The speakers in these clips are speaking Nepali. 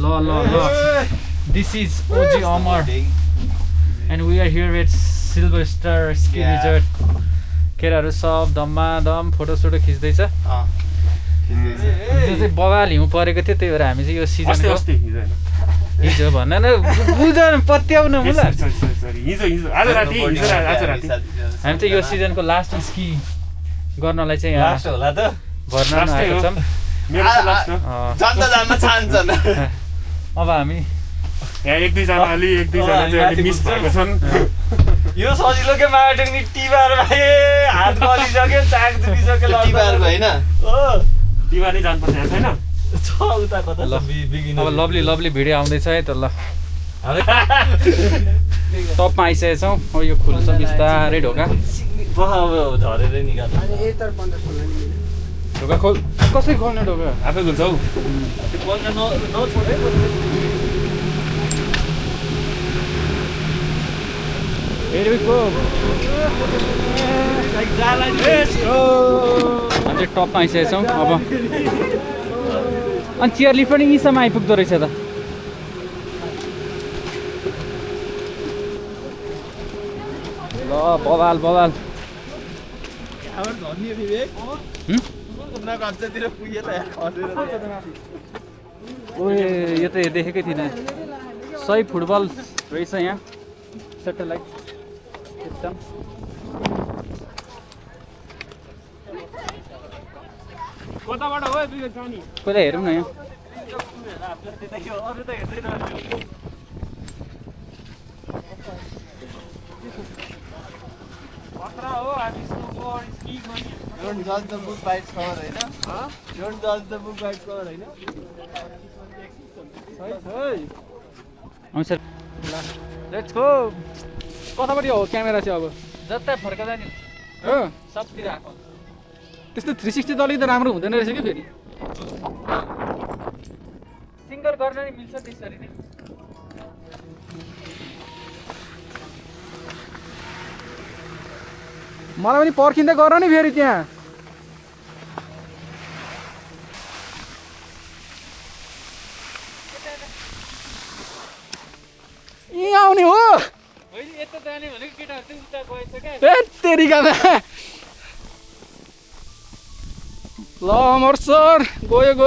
This is OG Amar and we are here with Silver Star Ski Resort. केराहरु सब दम फोटो सोटो खिच्दैछ। यो चाहिँ बवाल हिउँ परेको थियो त्यही भएर हामी चाहिँ यो सिजनको हिजो भन्न न बुझ्न पत्याउनु होला। आज राति हामी चाहिँ यो सिजनको लास्ट स्की गर्नलाई चाहिँ यहाँ लास्ट होला त भर्न आएको छौं। मेरो चाहिँ लास्ट हो। जान्न जान्न चाहन्छन्। अब हामी यहाँ एक दुई जना चाहिँ अलि मिस भएको छन्। यो सजिलो के मार्टिङ नि टिबार भाइ हात गलिसक्यो चाक दुखिसक्यो टिबार भएन हो टिबार नै जानु पर्छ छैन छ उता कता अब लभली भिडियो आउँदैछ है त ल। टपमा आइसकेको छौँ। अब यो खुल्छ बिस्तारै ढोका। अब झरेर निकाल्नु ढोका खोल। कसरी खोल्ने ढोका? आफै खुल्छ हौ। त्यो बल्का नछोडे Here we go. Let's go. हामी टपमा आइसकेको छौँ अब। अनि चियर लिफ्ट पनि यहीँसम्म आइपुग्दो रहेछ त। ल बवाल ओए यो त देखेकै थिइनँ। सही फुटबल रहेछ यहाँ सेटेलाइट सिस्टम। कताबाट हो बिगे जानी पहिला हेरौँ न यहाँ। खतरा हो हामी स्नोबोर्ड स्की गर्ने। Don't judge the book by its cover हैन? Don't judge the book by its cover हैन? Sir let's go. कतापट्टि हो क्यामेरा चाहिँ अब? जता फर्कदा नि हो सबतिर आको। त्यस्तो 360 त अलिकति राम्रो हुँदैन रहेछ कि फेरि। सिंगल गर्न नि मिल्छ त्यसरी नै। मलाई पनि पर्खिँदै गर नि फेरि त्यहाँ। यहाँ आउने हो। यता जाने भनेको केटाहरु चाहिँ उता गएछ क्या। ए तेरिकामा ल अमर सर गयो।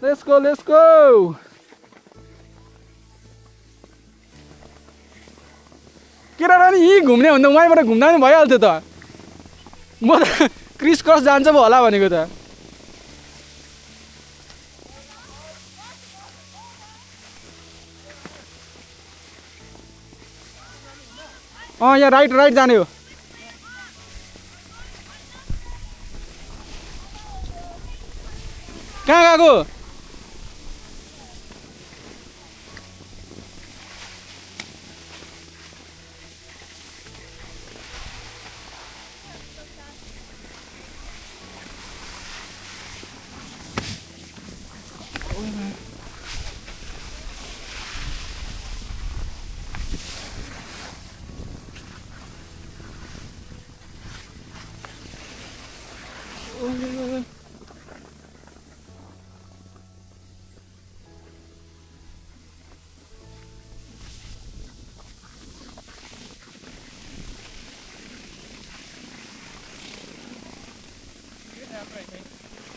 Let's go. केटा नि यही घुम्ने भन्दा उहाँबाट घुम्दा पनि भइहाल्थ्यो त। म त क्रिस क्रस जान्छ पो होला भनेको त। यहाँ राइट जाने हो। कहाँ गएको?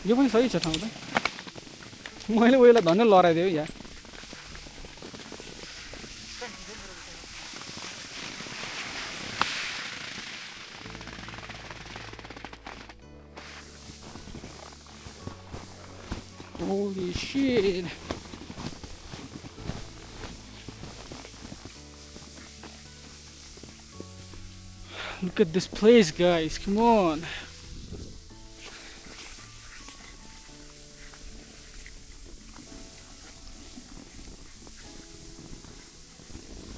यो पनि सही छ ठाउँ त। मैले उयोलाई धन्य लडाइदियो यहाँ। Holy shit. Look at this place, guys. Come on.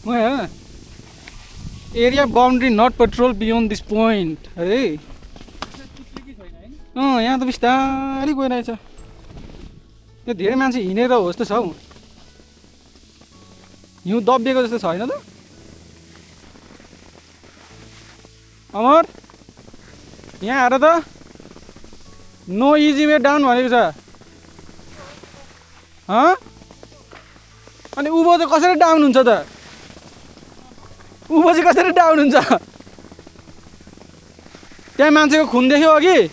Well, area boundary not patrol beyond this point. Hey. यहाँ त बिस्तारै गइरहेछ। यो धेरै मान्छे हिँडेर हो जस्तो छ हौ। हिउँ दबिएको जस्तो छैन त? अमर यहाँ आएर त नो इजी वे डाउन भनेको छ। अनि उँभो चाहिँ कसरी डाउन हुन्छ त उँभो चाहिँ कसरी डाउन हुन्छ त्यहाँ मान्छेको खुन देख्यो अघि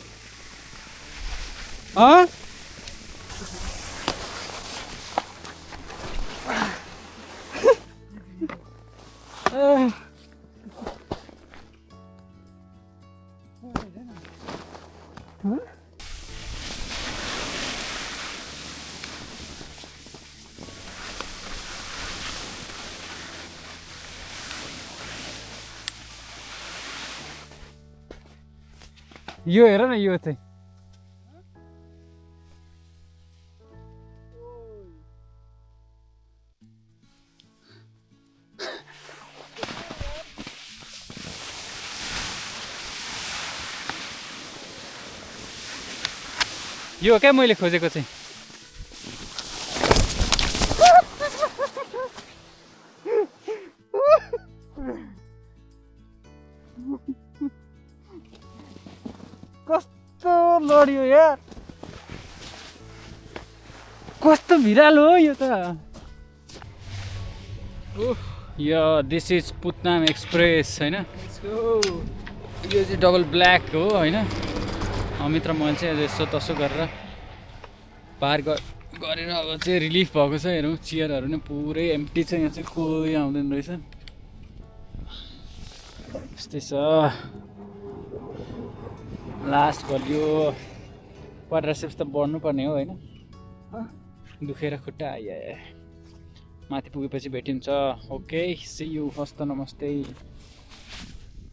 यो हेर न यो चाहिँ यो क्या मैले खोजेको चाहिँ कस्तो लड्यो यार कस्तो भिरालो हो यो त यो दिस इज पुतनाम एक्सप्रेस होइन यो चाहिँ डबल ब्ल्याक हो होइन अमित र मैले चाहिँ यसो तसो गरेर पार गरेर अब चाहिँ रिलिफ भएको छ हेरौँ चेयरहरू नै पुरै एम्टी छ यहाँ चाहिँ कोही आउँदैन रहेछ यस्तै छ लास्ट गऱ्यो क्वाड्रासेप्स त बढ्नुपर्ने हो होइन दुखेर खुट्टा आइए माथि पुगेपछि भेटिन्छ ओके सी यू हस्त नमस्ते